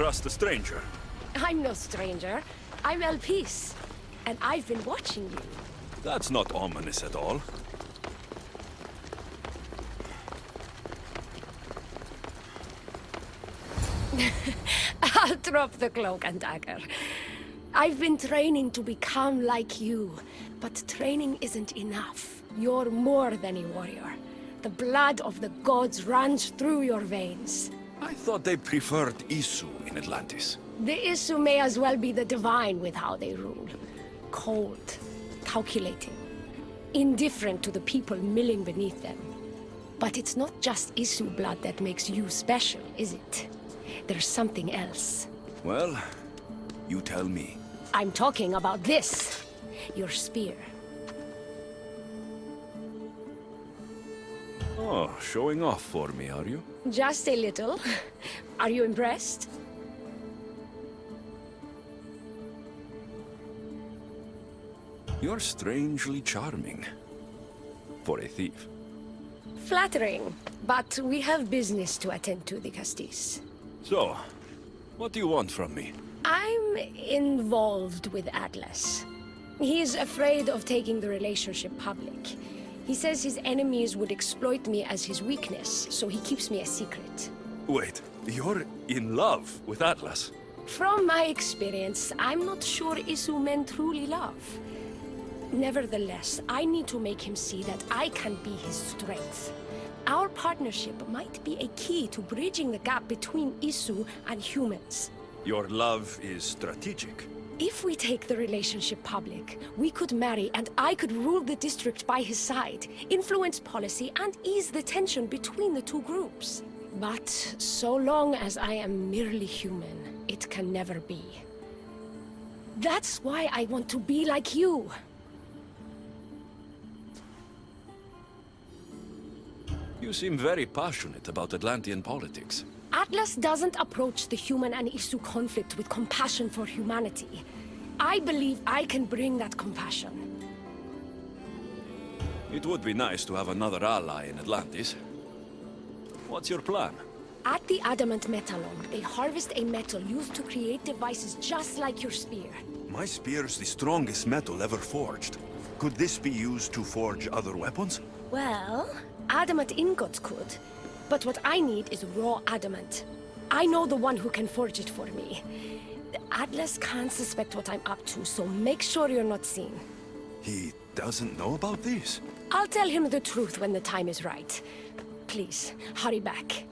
trust a stranger. I'm no stranger. I'm El Peace. And I've been watching you. That's not ominous at all. I'll drop the cloak and dagger. I've been training to become like you, but training isn't enough. You're more than a warrior. The blood of the gods runs through your veins. I thought they preferred Isu in Atlantis. The Isu may as well be the divine with how they rule. Cold, calculating, indifferent to the people milling beneath them. But it's not just Isu blood that makes you special, is it? There's something else. Well, you tell me. I'm talking about this. Your spear. Oh, showing off for me, are you? Just a little. Are you impressed? You're strangely charming. For a thief. Flattering. But we have business to attend to, the Castis. So, what do you want from me? I'm involved with Atlas. He's afraid of taking the relationship public. He says his enemies would exploit me as his weakness, so he keeps me a secret. Wait, you're in love with Atlas? From my experience, I'm not sure Isu men truly love. Nevertheless, I need to make him see that I can be his strength. Our partnership might be a key to bridging the gap between Isu and humans. Your love is strategic. If we take the relationship public, we could marry and I could rule the district by his side, influence policy and ease the tension between the two groups. But so long as I am merely human, it can never be. That's why I want to be like you. You seem very passionate about Atlantean politics. Atlas doesn't approach the human and Isu conflict with compassion for humanity. I believe I can bring that compassion. It would be nice to have another ally in Atlantis. What's your plan? At the Adamant Metalon, they harvest a metal used to create devices just like your spear. My spear's the strongest metal ever forged. Could this be used to forge other weapons? Well, adamant ingots could. But what I need is raw adamant. I know the one who can forge it for me. Atlas can't suspect what I'm up to, so make sure you're not seen. He doesn't know about this? I'll tell him the truth when the time is right. Please, hurry back.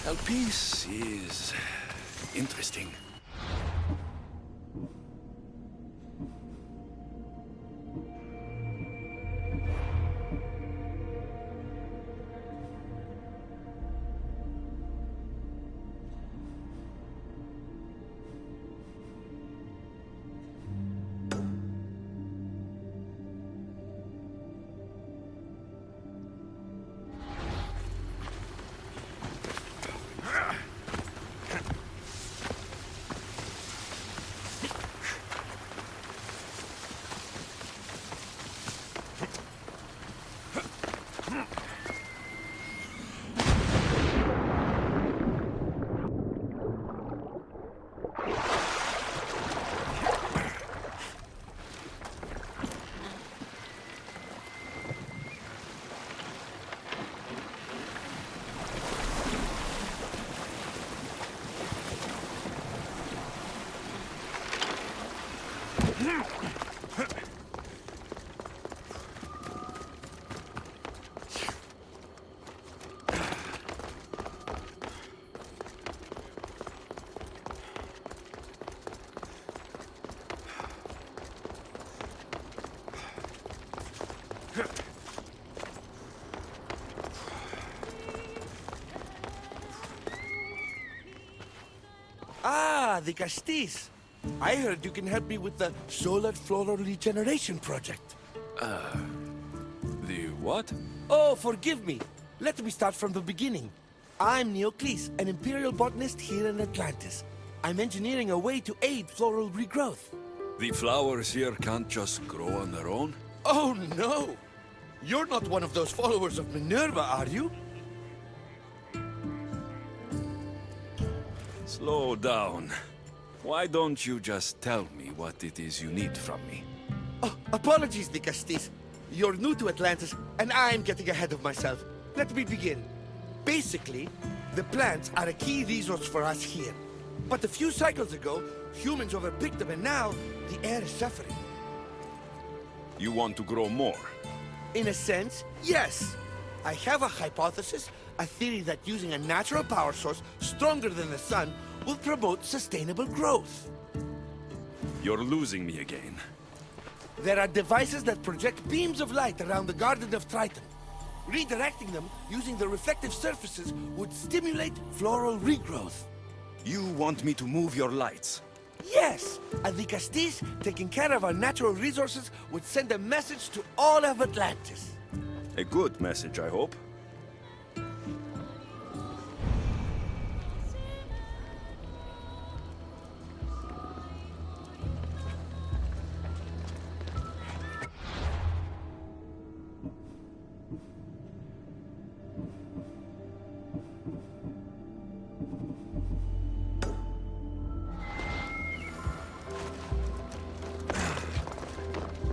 El Peace is interesting. Ah, the Castis. I heard you can help me with the solar floral regeneration project. The what? Oh, forgive me. Let me start from the beginning. I'm Neocles, an imperial botanist here in Atlantis. I'm engineering a way to aid floral regrowth. The flowers here can't just grow on their own? Oh, no! You're not one of those followers of Minerva, are you? Slow down. Why don't you just tell me what it is you need from me? Oh, apologies, Nicastis. You're new to Atlantis, and I'm getting ahead of myself. Let me begin. Basically, the plants are a key resource for us here. But a few cycles ago, humans overpicked them, and now the air is suffering. You want to grow more? In a sense, yes. I have a hypothesis, a theory that using a natural power source stronger than the sun will promote sustainable growth. You're losing me again. There are devices that project beams of light around the Garden of Triton. Redirecting them using the reflective surfaces would stimulate floral regrowth. You want me to move your lights? Yes! And the Castis, taking care of our natural resources, would send a message to all of Atlantis. A good message, I hope.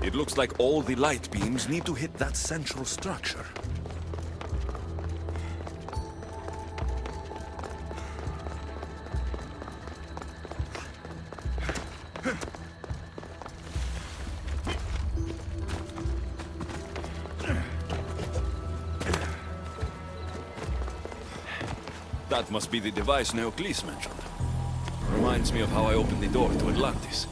It looks like all the light beams need to hit that central structure. That must be the device Neocles mentioned. Reminds me of how I opened the door to Atlantis.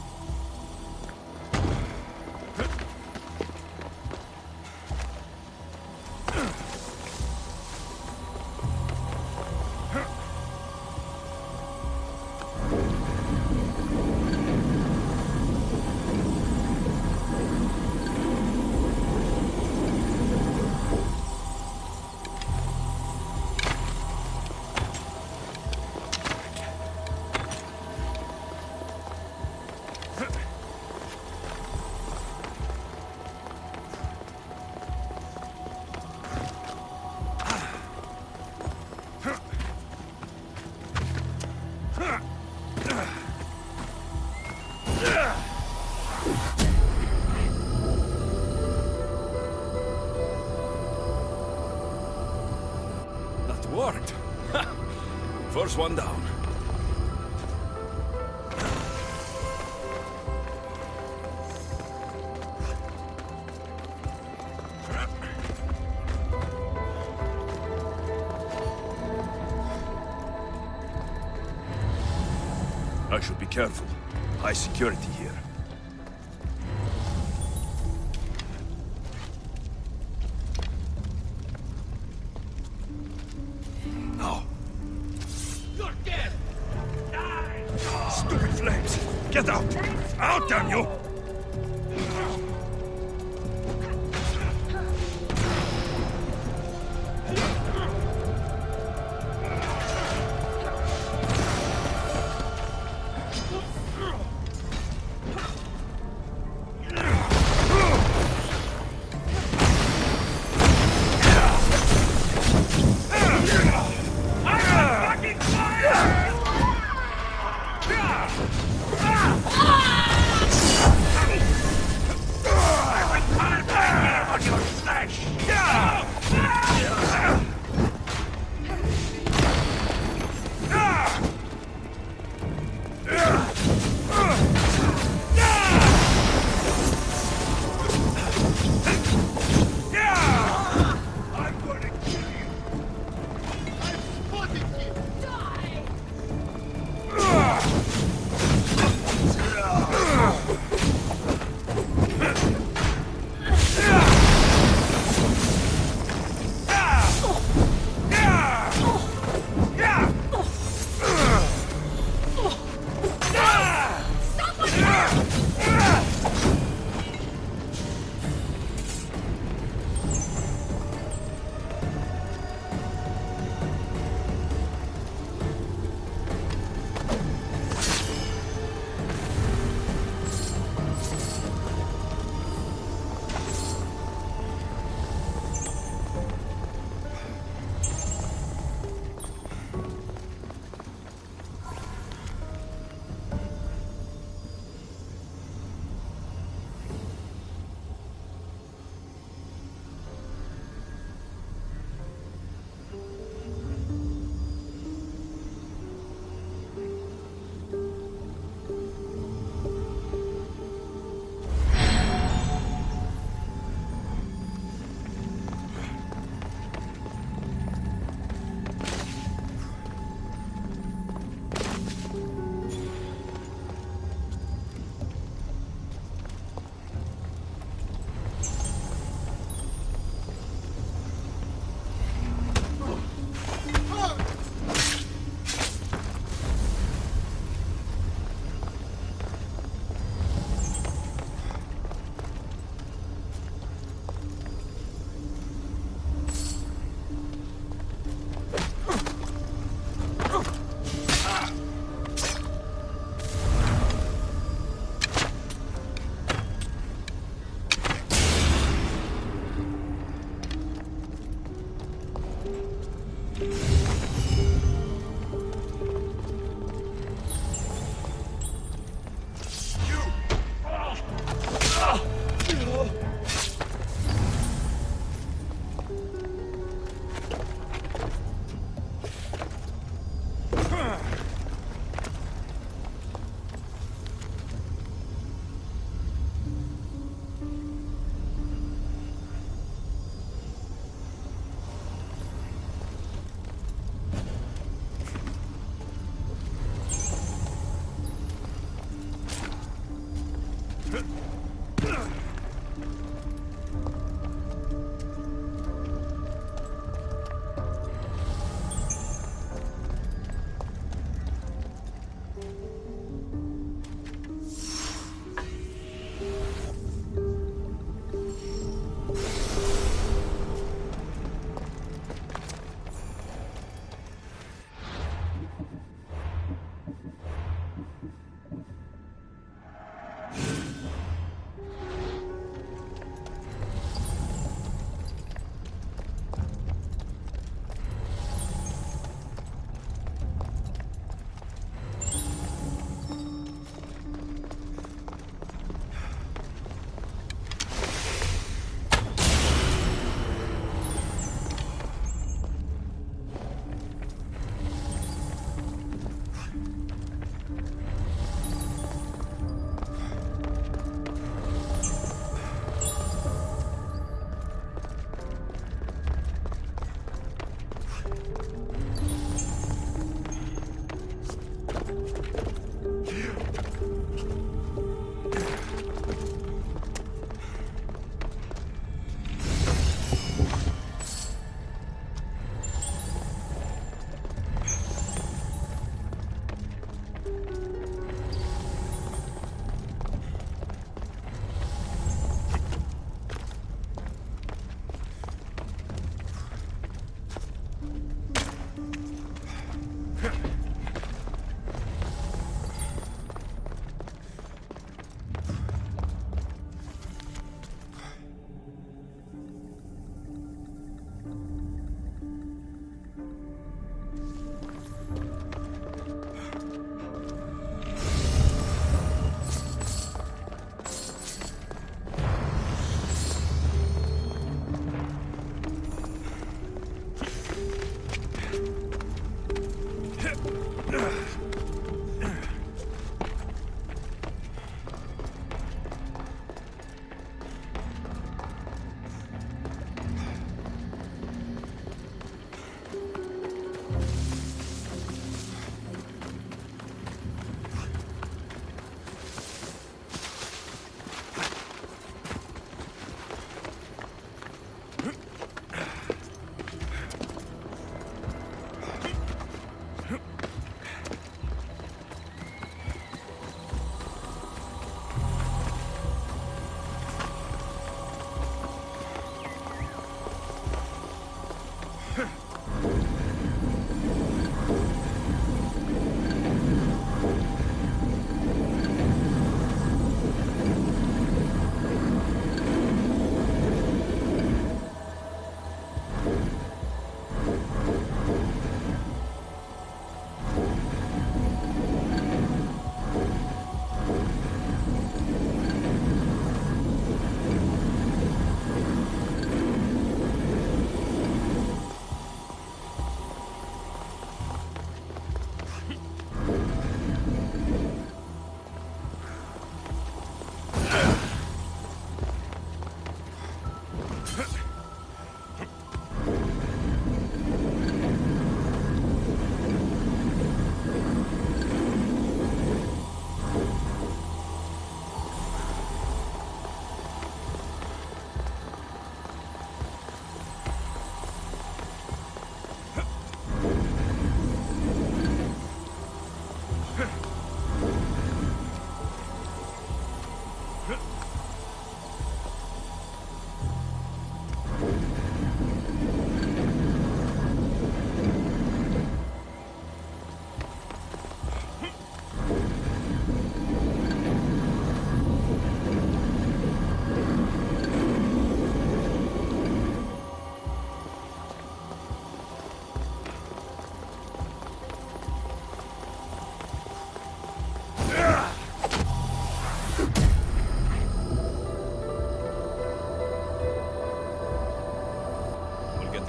Worked. First one down. I should be careful. High security here. Get out! Out, damn you!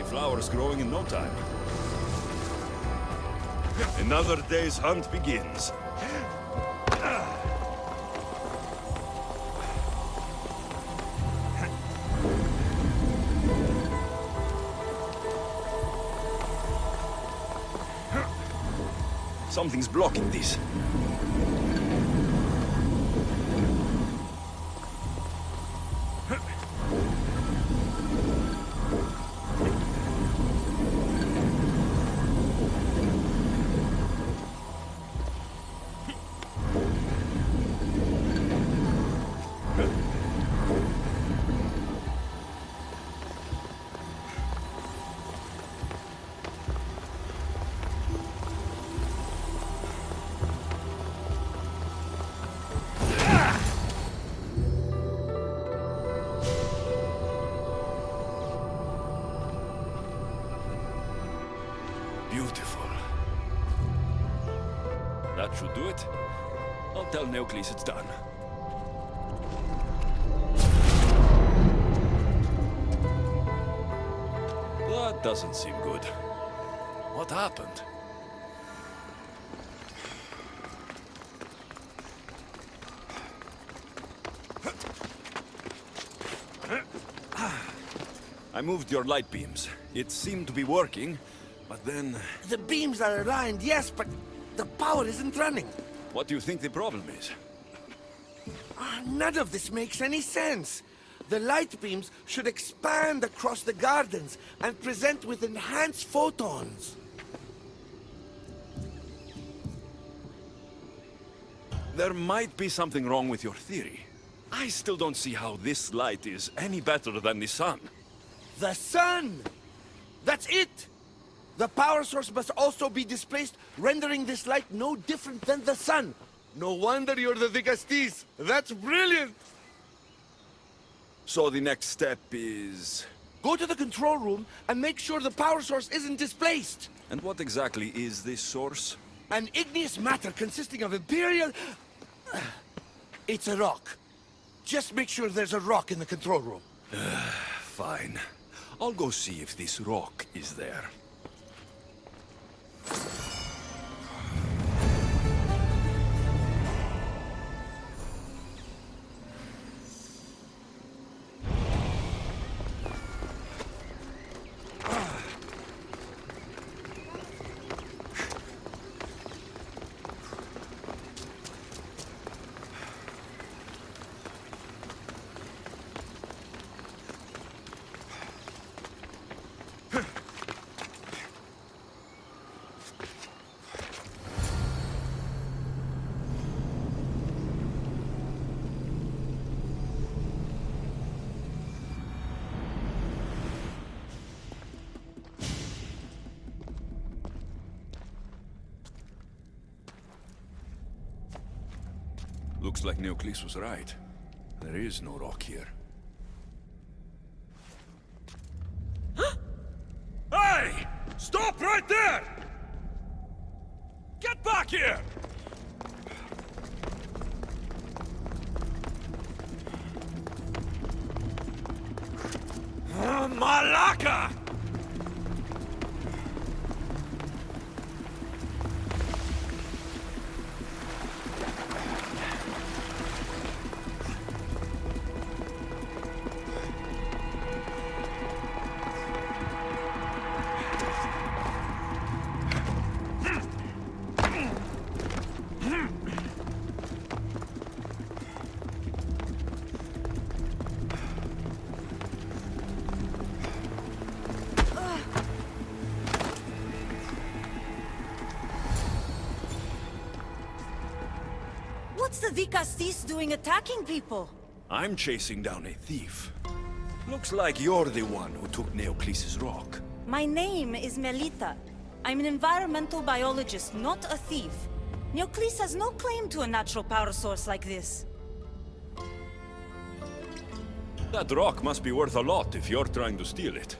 Flowers growing in no time. Another day's hunt begins. Something's blocking this. Beautiful. That should do it. I'll tell Neocles it's done. That doesn't seem good. What happened? I moved your light beams. It seemed to be working, but then... The beams are aligned, yes, but the power isn't running. What do you think the problem is? None of this makes any sense. The light beams should expand across the gardens and present with enhanced photons. There might be something wrong with your theory. I still don't see how this light is any better than the sun. The sun! That's it! The power source must also be displaced, rendering this light no different than the sun. No wonder you're the Digastis. That's brilliant! So the next step is... Go to the control room and make sure the power source isn't displaced. And what exactly is this source? An igneous matter consisting of Imperial... It's a rock. Just make sure there's a rock in the control room. Fine. I'll go see if this rock is there. Looks like Neocles was right. There is no rock here. Hey! Stop right there! Get back here! Malaka! What's the Vicastis doing attacking people? I'm chasing down a thief. Looks like you're the one who took Neocles' rock. My name is Melita. I'm an environmental biologist, not a thief. Neocles has no claim to a natural power source like this. That rock must be worth a lot if you're trying to steal it.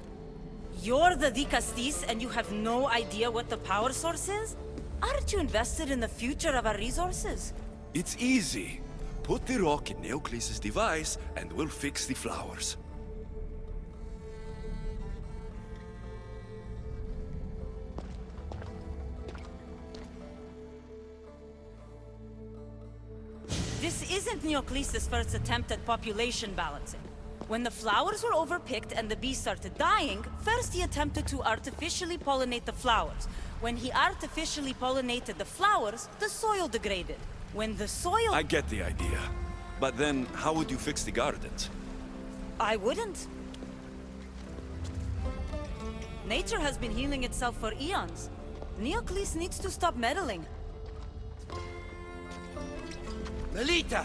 You're the Vicastis and you have no idea what the power source is? Aren't you invested in the future of our resources? It's easy. Put the rock in Neocles' device, and we'll fix the flowers. This isn't Neocles' first attempt at population balancing. When the flowers were overpicked and the bees started dying, first he attempted to artificially pollinate the flowers. When he artificially pollinated the flowers, the soil degraded. When the soil... I get the idea. But then, how would you fix the gardens? I wouldn't. Nature has been healing itself for eons. Neocles needs to stop meddling. Melita!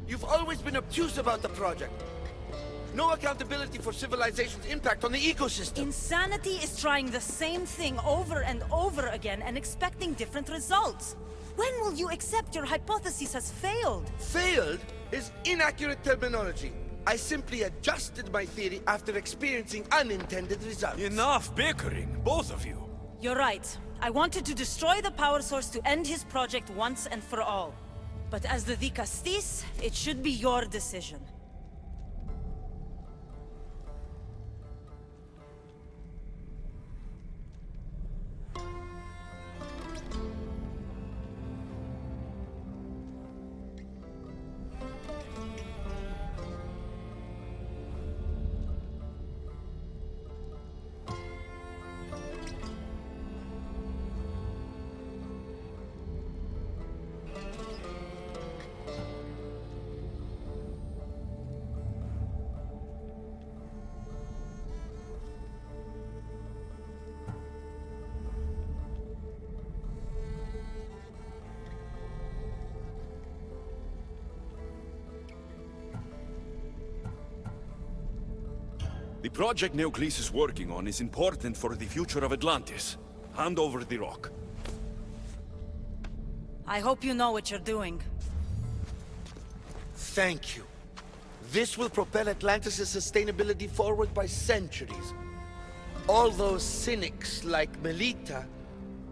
You've always been obtuse about the project. No accountability for civilization's impact on the ecosystem. Insanity is trying the same thing over and over again and expecting different results. When will you accept your hypothesis has failed? Failed is inaccurate terminology. I simply adjusted my theory after experiencing unintended results. Enough bickering, both of you. You're right. I wanted to destroy the power source to end his project once and for all. But as the Vicastis, it should be your decision. The project Neocles is working on is important for the future of Atlantis. Hand over the rock. I hope you know what you're doing. Thank you. This will propel Atlantis' sustainability forward by centuries. All those cynics like Melita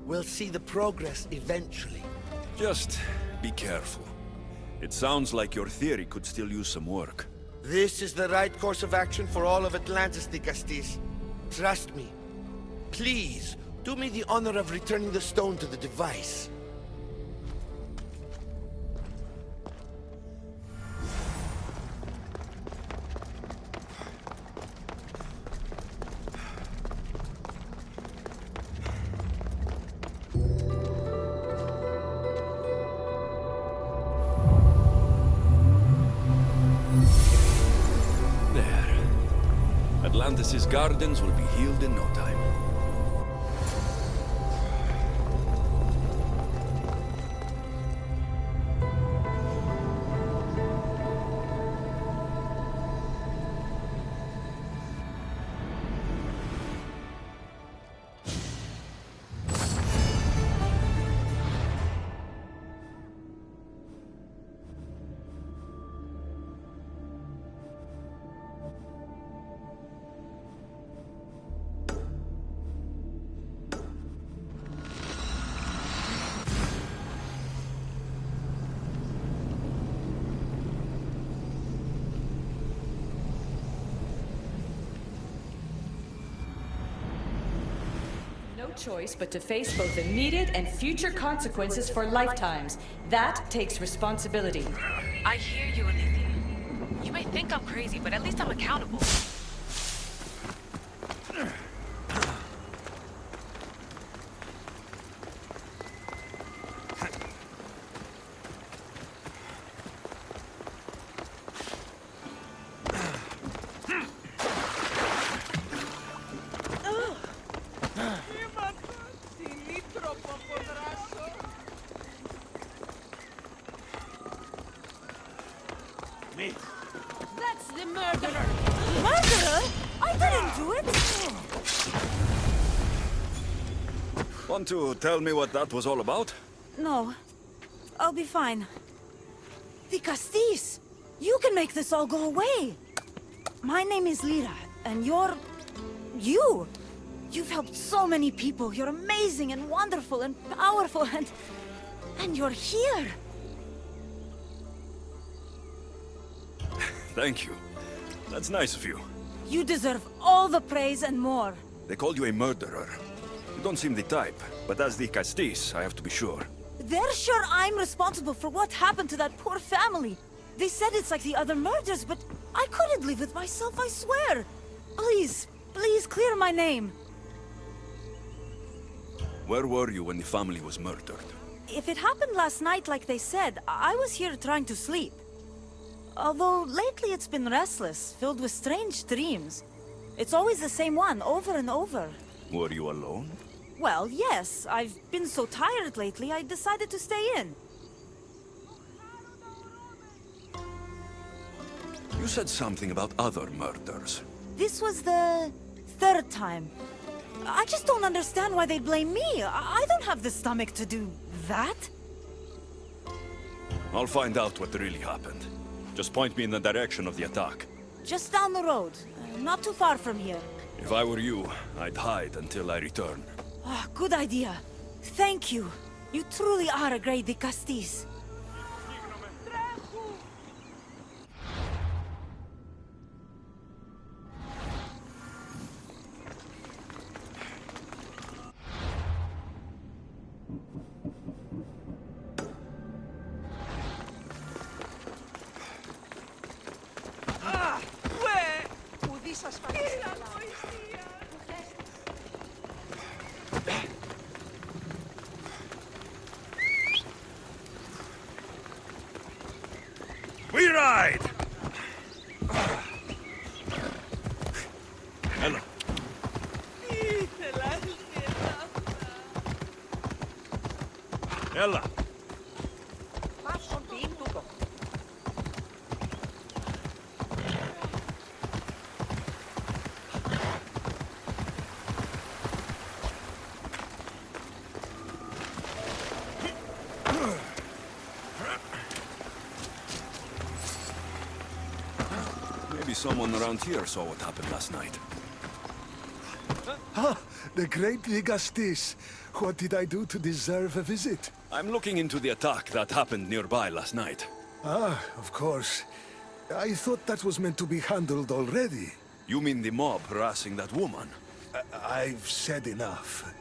will see the progress eventually. Just be careful. It sounds like your theory could still use some work. This is the right course of action for all of Atlantis, Vicastis. Trust me. Please, do me the honor of returning the stone to the device. Atlantis' gardens will be healed in no time. choice but to face both immediate and future consequences for lifetimes. That takes responsibility. I hear you, Alethea. You may think I'm crazy, but at least I'm accountable. That's the murderer! Murderer? I didn't do it! Want to tell me what that was all about? No. I'll be fine. The Castis! You can make this all go away! My name is Lyra, and you're... you! You've helped so many people. You're amazing and wonderful and powerful and... and you're here! Thank you. That's nice of you. You deserve all the praise and more. They called you a murderer. You don't seem the type, but as the Castis, I have to be sure. They're sure I'm responsible for what happened to that poor family. They said it's like the other murders, but I couldn't live with myself, I swear. Please, please clear my name. Where were you when the family was murdered? If it happened last night like they said, I was here trying to sleep. Although lately it's been restless, filled with strange dreams. It's always the same one, over and over. Were you alone? Well, yes. I've been so tired lately, I decided to stay in. You said something about other murders. This was the third time. I just don't understand why they blame me. I don't have the stomach to do that. I'll find out what really happened. Just point me in the direction of the attack. Just down the road. Not too far from here. If I were you, I'd hide until I return. Ah, good idea. Thank you. You truly are a great Di Castis. We ride! Hello. Ella! Maybe someone around here saw what happened last night. Ah, the great Ligastis. What did I do to deserve a visit? I'm looking into the attack that happened nearby last night. Ah, of course. I thought that was meant to be handled already. You mean the mob harassing that woman? I've said enough.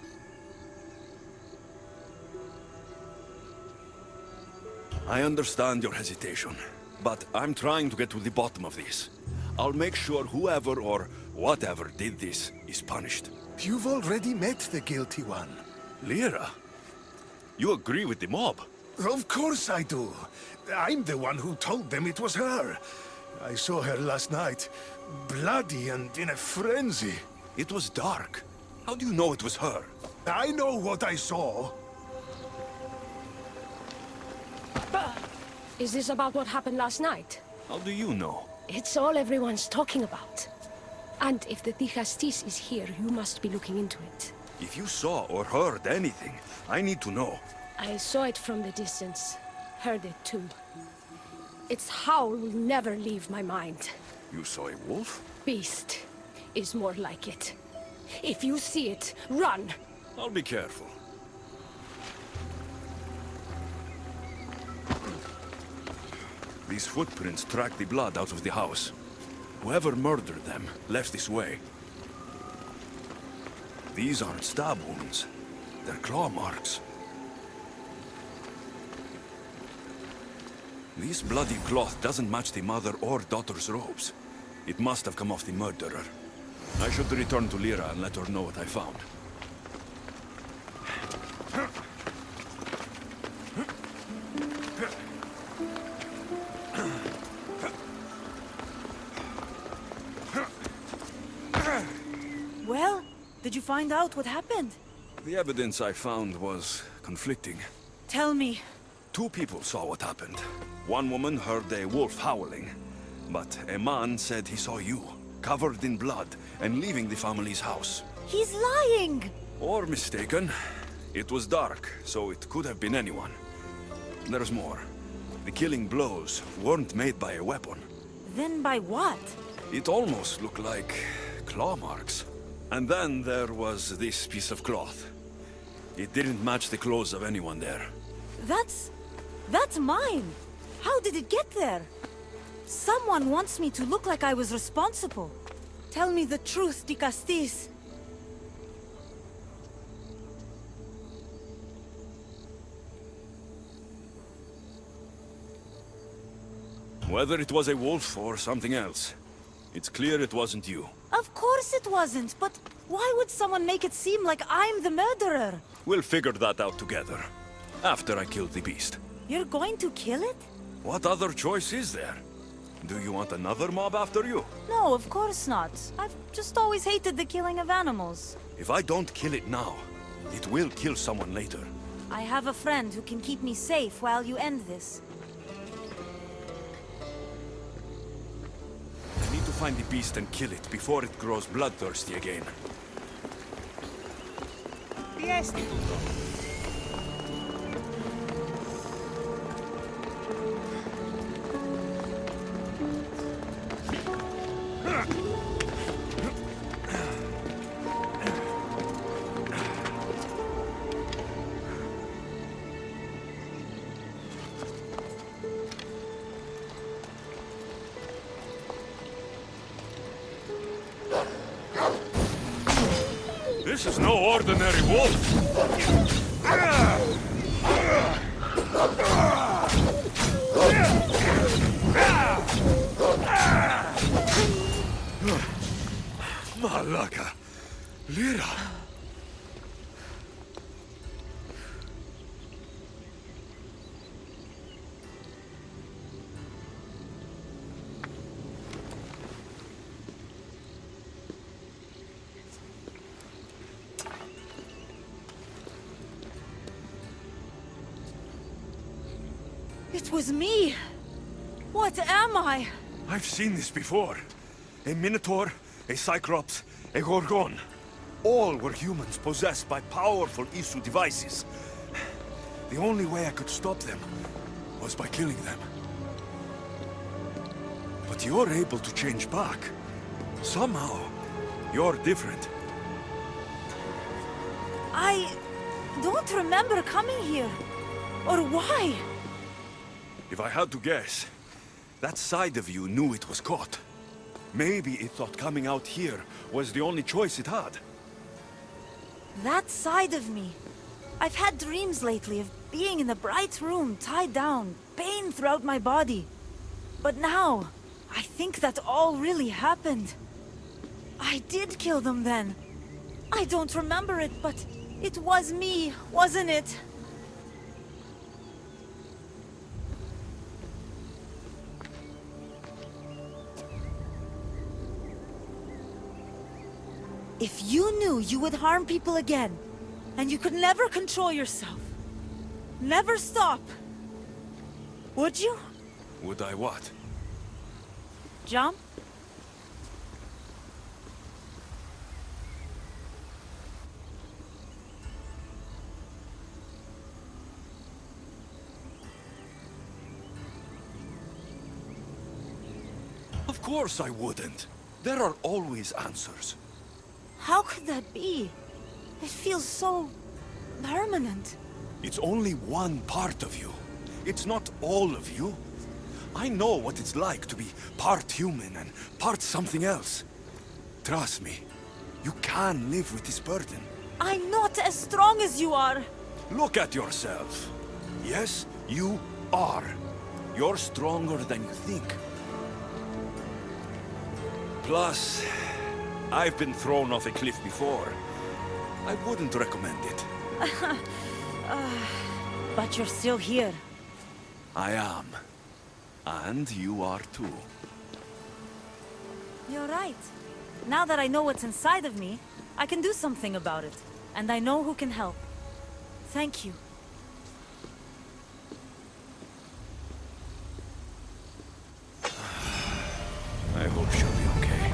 I understand your hesitation, but I'm trying to get to the bottom of this. I'll make sure whoever or whatever did this is punished. You've already met the guilty one. Lyra, you agree with the mob? Of course I do. I'm the one who told them it was her. I saw her last night, bloody and in a frenzy. It was dark. How do you know it was her? I know what I saw. Is this about what happened last night? How do you know? It's all everyone's talking about. And if the Digastis is here, you must be looking into it. If you saw or heard anything, I need to know. I saw it from the distance. Heard it too. Its howl will never leave my mind. You saw a wolf? Beast is more like it. If you see it, run! I'll be careful. These footprints track the blood out of the house. Whoever murdered them left this way. These aren't stab wounds. They're claw marks. This bloody cloth doesn't match the mother or daughter's robes. It must have come off the murderer. I should return to Lyra and let her know what I found. Well, did you find out what happened? The evidence I found was conflicting. Tell me. 2 people saw what happened. One woman heard a wolf howling, but a man said he saw you, covered in blood, and leaving the family's house. He's lying! Or mistaken. It was dark, so it could have been anyone. There's more. The killing blows weren't made by a weapon. Then by what? It almost looked like claw marks. And then there was this piece of cloth. It didn't match the clothes of anyone there. That's mine! How did it get there? Someone wants me to look like I was responsible. Tell me the truth, Di Castis. Whether it was a wolf or something else, it's clear it wasn't you. Of course it wasn't, but why would someone make it seem like I'm the murderer? We'll figure that out together, after I kill the beast. You're going to kill it? What other choice is there? Do you want another mob after you? No, of course not. I've just always hated the killing of animals. If I don't kill it now, it will kill someone later. I have a friend who can keep me safe while you end this. I need to find the beast and kill it before it grows bloodthirsty again. This is no ordinary wolf. Malaka! Lyra! It was me! What am I? I've seen this before. A Minotaur, a Cyclops, a Gorgon. All were humans possessed by powerful Isu devices. The only way I could stop them was by killing them. But you're able to change back. Somehow, you're different. I don't remember coming here. Or why? If I had to guess, that side of you knew it was caught. Maybe it thought coming out here was the only choice it had. That side of me. I've had dreams lately of being in a bright room, tied down, pain throughout my body. But now, I think that all really happened. I did kill them then. I don't remember it, but it was me, wasn't it? If you knew you would harm people again, and you could never control yourself, never stop, would you? Would I what? Jump? Of course I wouldn't. There are always answers. How could that be? It feels so permanent. It's only one part of you. It's not all of you. I know what it's like to be part human and part something else. Trust me, You can live with this burden. I'm not as strong as you are. Look at yourself. Yes, you are. You're stronger than you think. Plus, I've been thrown off a cliff before. I wouldn't recommend it. But you're still here. I am. And you are too. You're right. Now that I know what's inside of me, I can do something about it. And I know who can help. Thank you. I hope she'll be okay.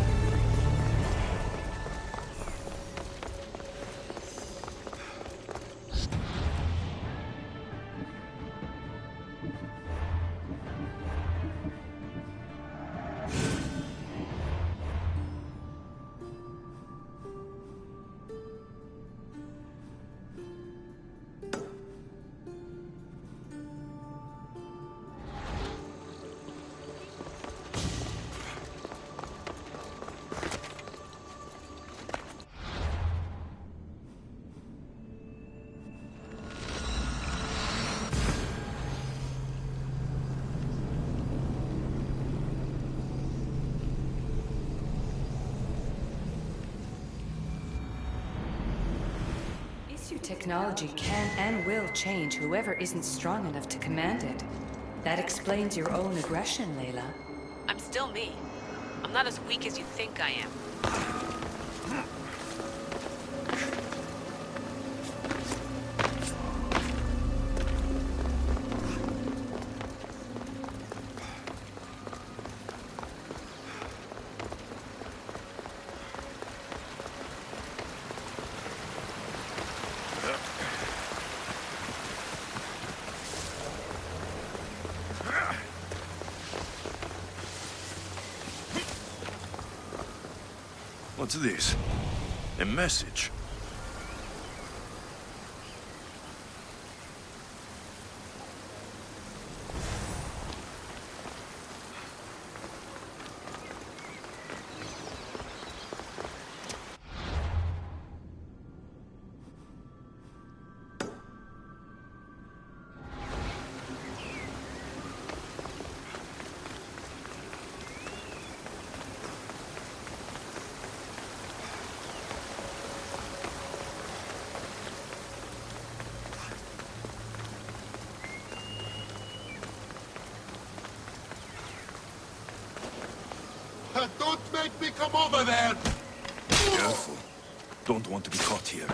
Technology can and will change whoever isn't strong enough to command it. That explains your own aggression, Layla. I'm still me. I'm not as weak as you think I am. What's this? A message? Don't make me come over there! Careful. Don't want to be caught here.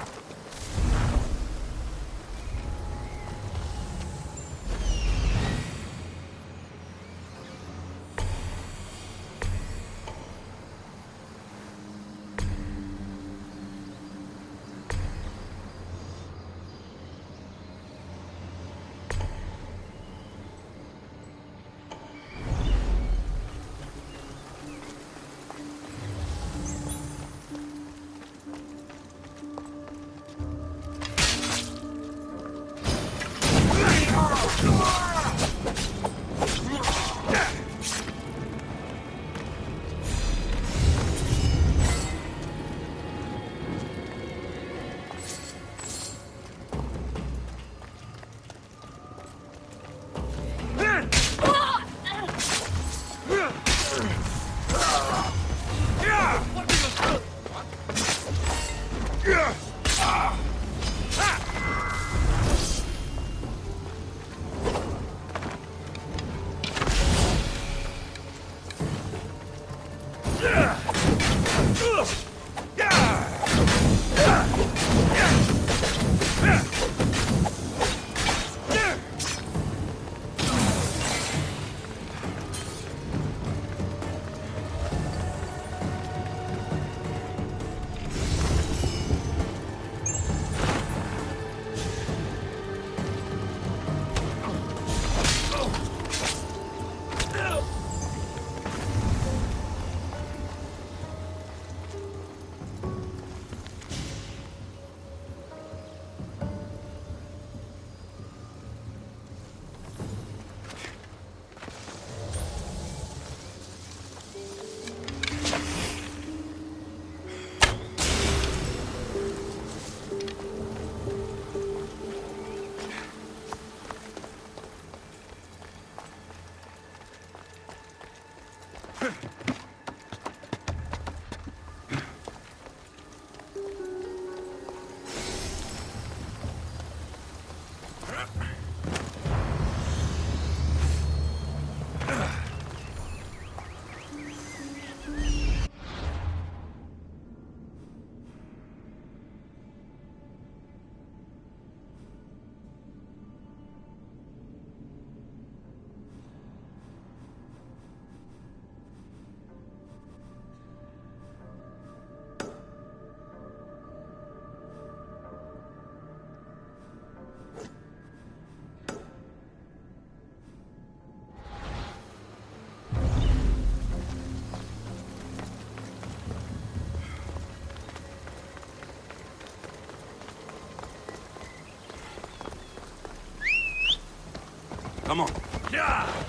Come on. Yeah!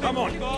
Come on.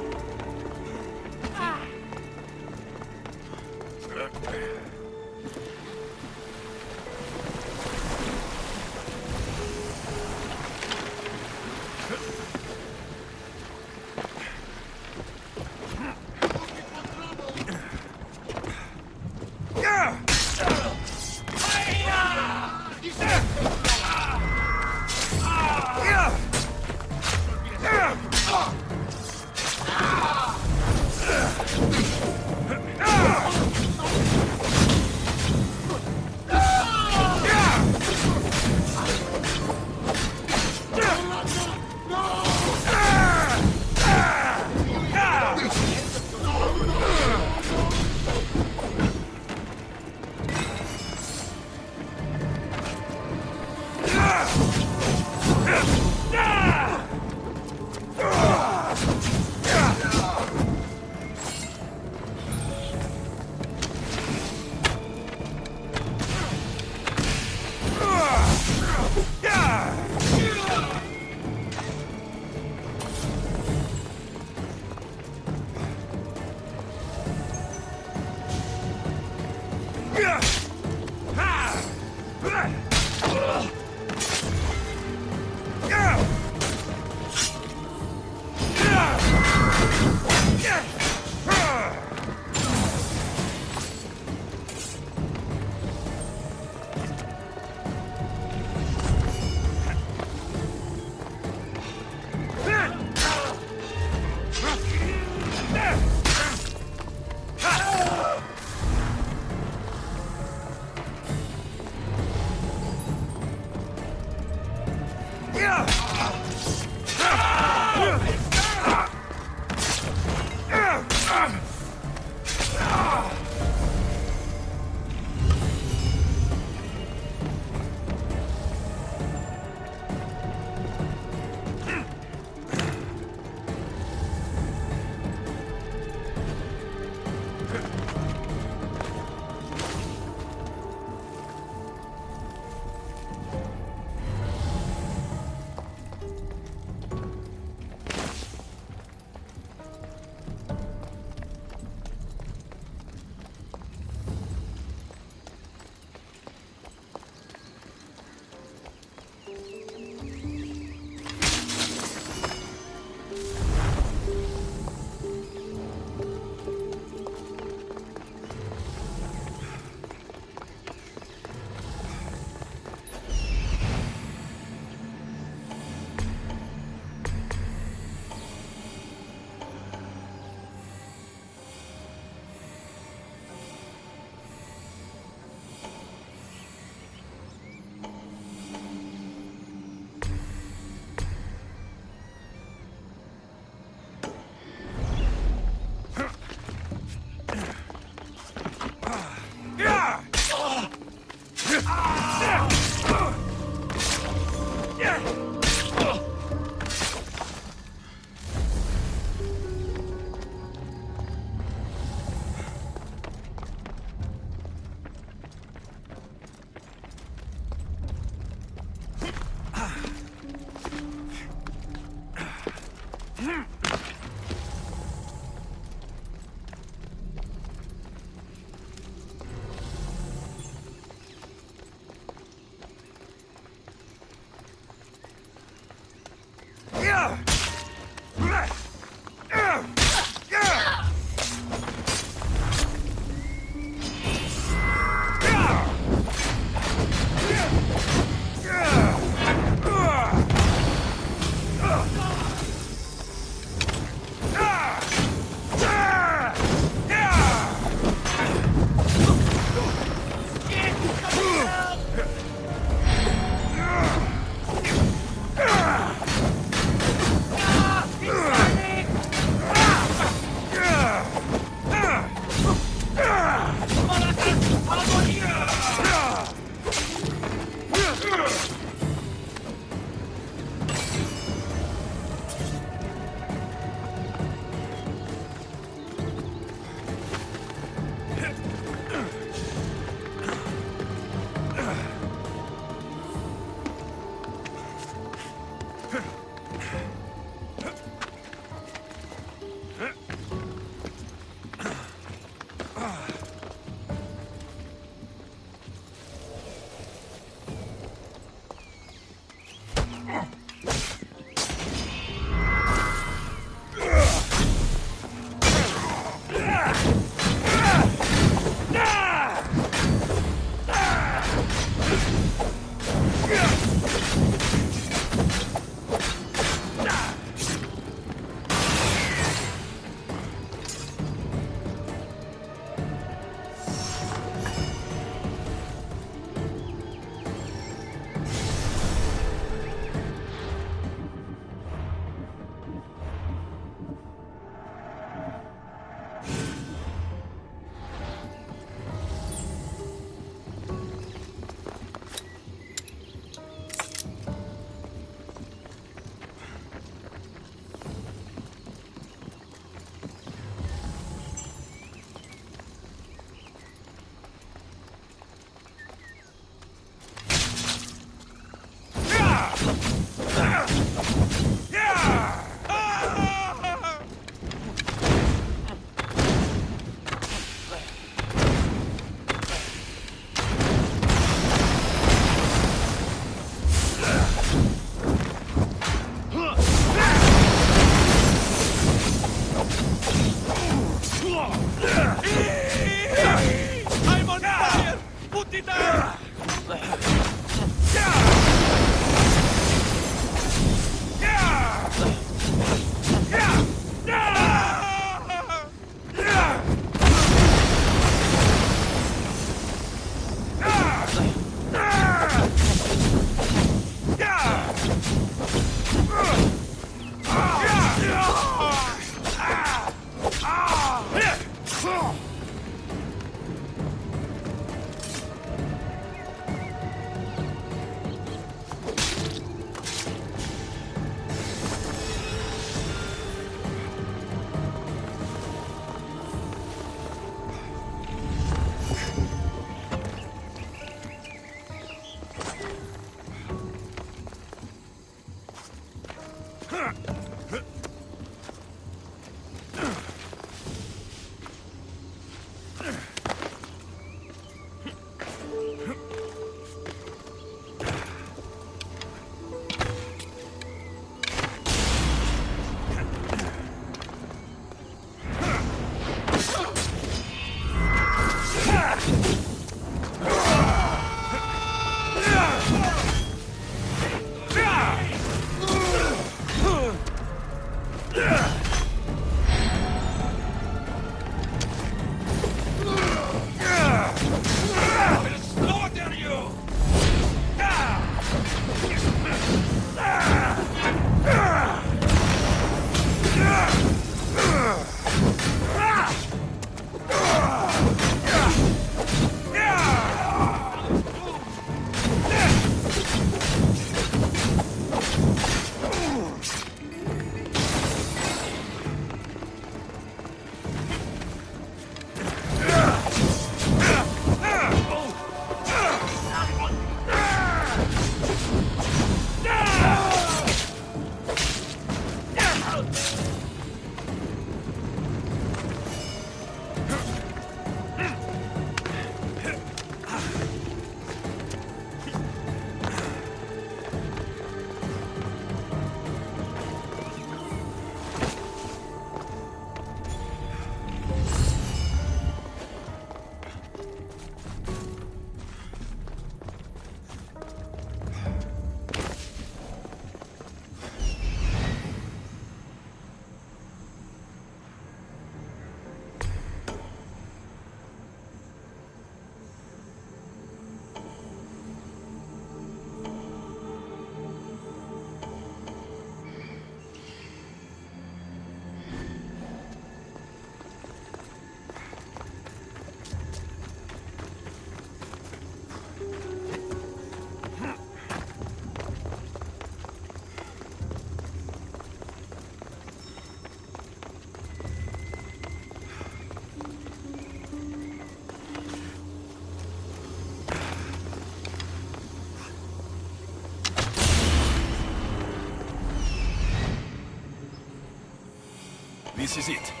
This is it.